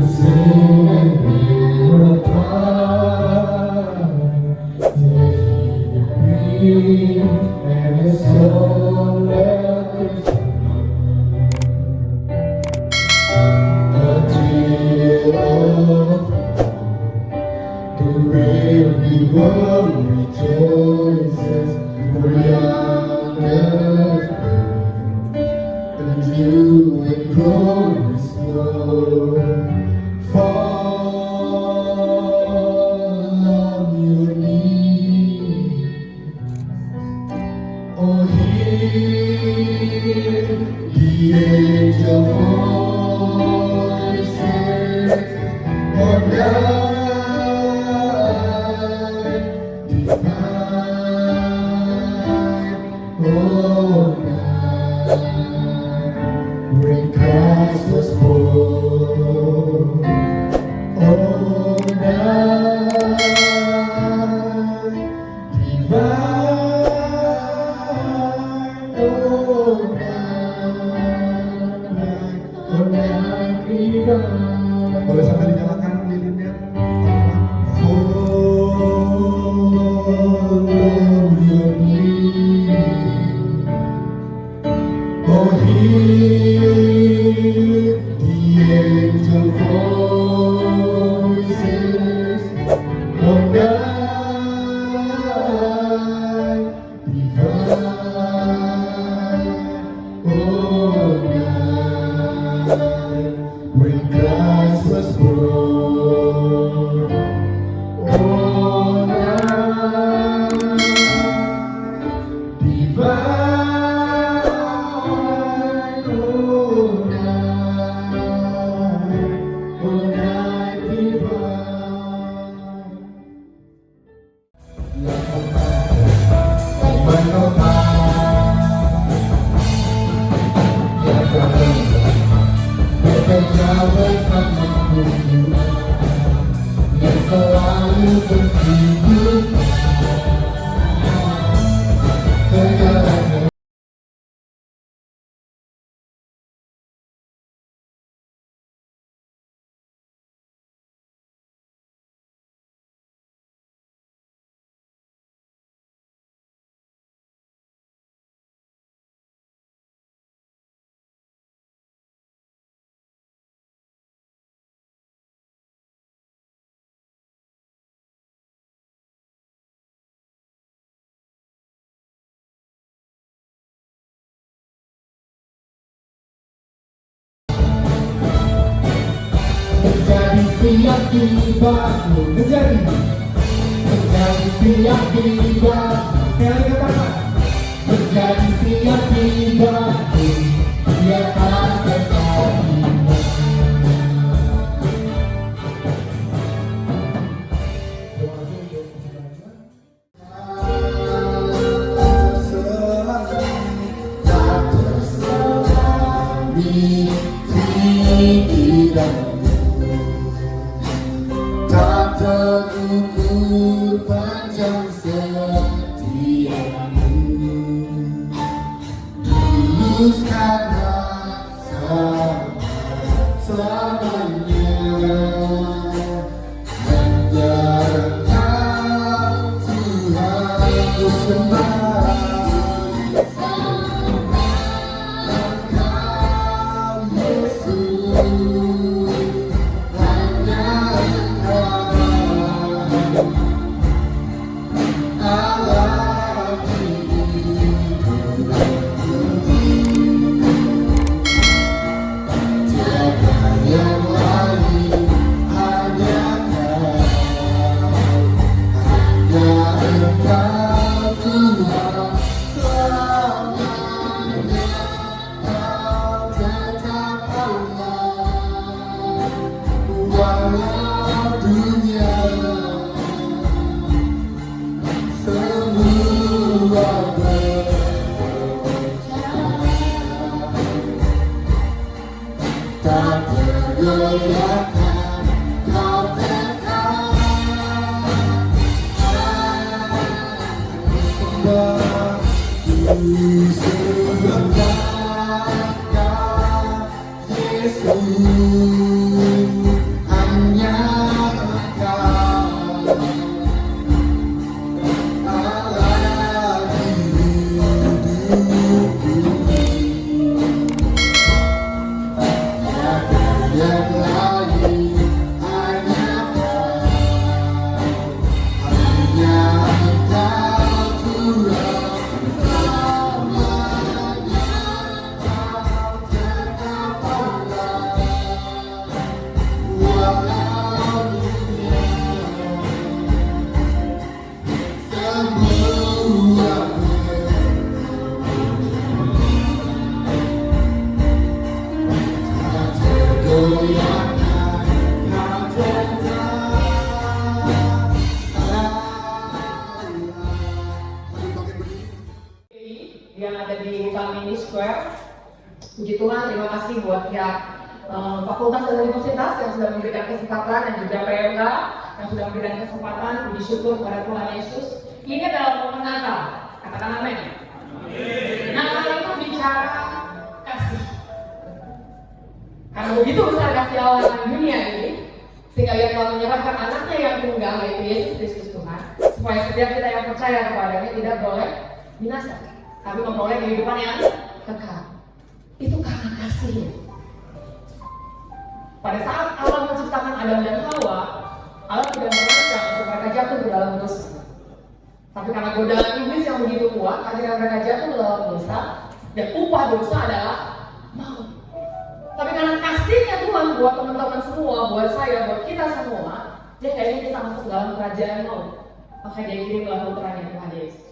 sing and we're apart. Till he breathed and his soul left his a tear of the weary world rejoices for yonder and you in glorious flow. Fall on your knees. Oh, hear the angel voices on night divine. Oh, night when Christ was born. Oh, night divine. Oh, night divine. Boleh sampai dinyalakan lilinnya. Fall on your knees. Oh, hear the angel voices on night divine. Oh, night when Christ was born. Oh, night divine. Oh, night divine. Bersama yang selalu berhidup segalanya. Menjadi siap tiba-tiba, menjadi siap tiba. Sekali katakan, menjadi siap tiba-tiba di atas sesalibnya. Tak terselami pikiranmu, tak terukur panjang setiamu. Tuluskan rasa selamanya, hanya Engkau Tuhan ku sembah. Engkau Yesus, hanya Engkau Allah hidupku. Tiada yang lain, hanya Engkau Tuhan selamanya. Kau tetap Allah, walau dunia semua tak tergoyahkan, kau tetap sembah. Ku sembah Yesus. dalam dunia semuanya tak tergoyahkan, tak yang ada di Kamini Square. Puji Tuhan, terima kasih buat pihak fakultas dan universitas yang sudah memberikan kesempatan dan juga PMK yang sudah memberikan kesempatan. Puji syukur kepada Tuhan Yesus. Ini adalah momen Natal. Katakan amin. Natal itu bicara kasih. Karena begitu besar kasih Allah dalam dunia ini, sehingga Ia telah menyerahkan anaknya yang tunggal, yaitu Yesus Kristus Tuhan, supaya setiap kita yang percaya kepadanya tidak boleh binasa, tapi memperoleh kehidupan yang kekal. Itu karena kasih. Pada saat Allah menciptakan Adam dan Hawa, Allah tidak merancang untuk mereka jatuh ke dalam dosa. Tapi karena godaan iblis yang begitu kuat, akhirnya mereka jatuh ke dalam dosa, dan upah dosa adalah maut. Tapi karena kasihnya Tuhan buat teman-teman semua, buat saya, buat kita semua, dia kayaknya kita masuk dalam kerajaan maut. Maka dia kirimlah putranya Tuhan Yesus.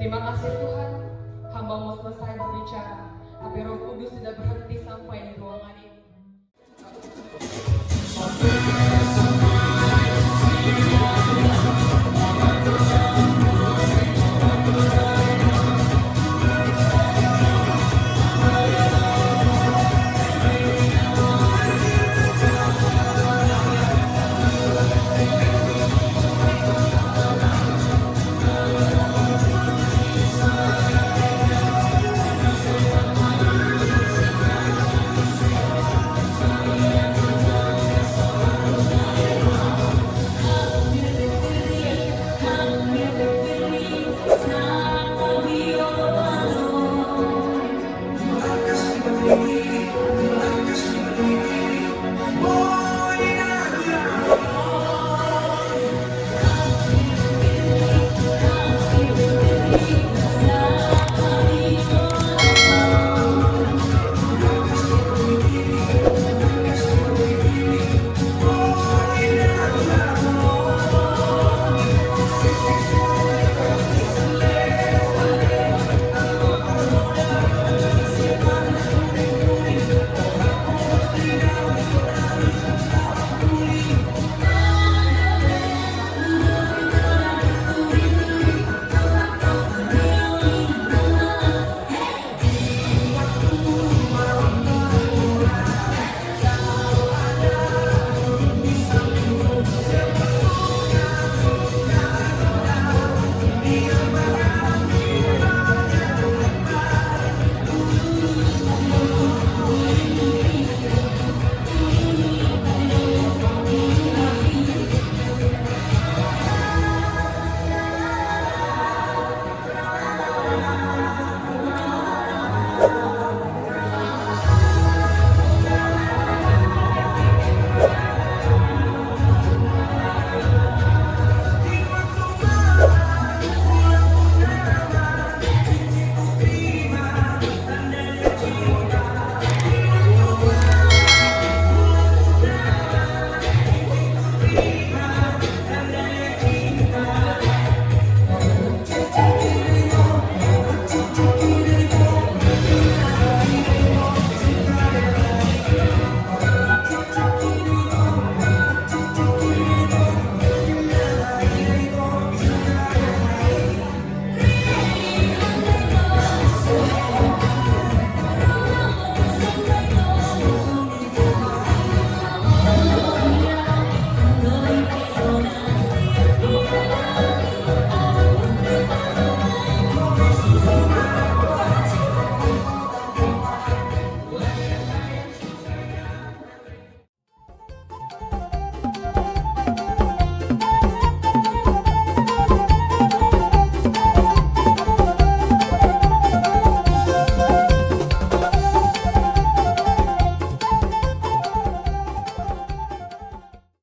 Terima kasih Tuhan, hamba mau selesai berbicara, tapi Roh Kudus tidak berhenti sampai di ruangan ini.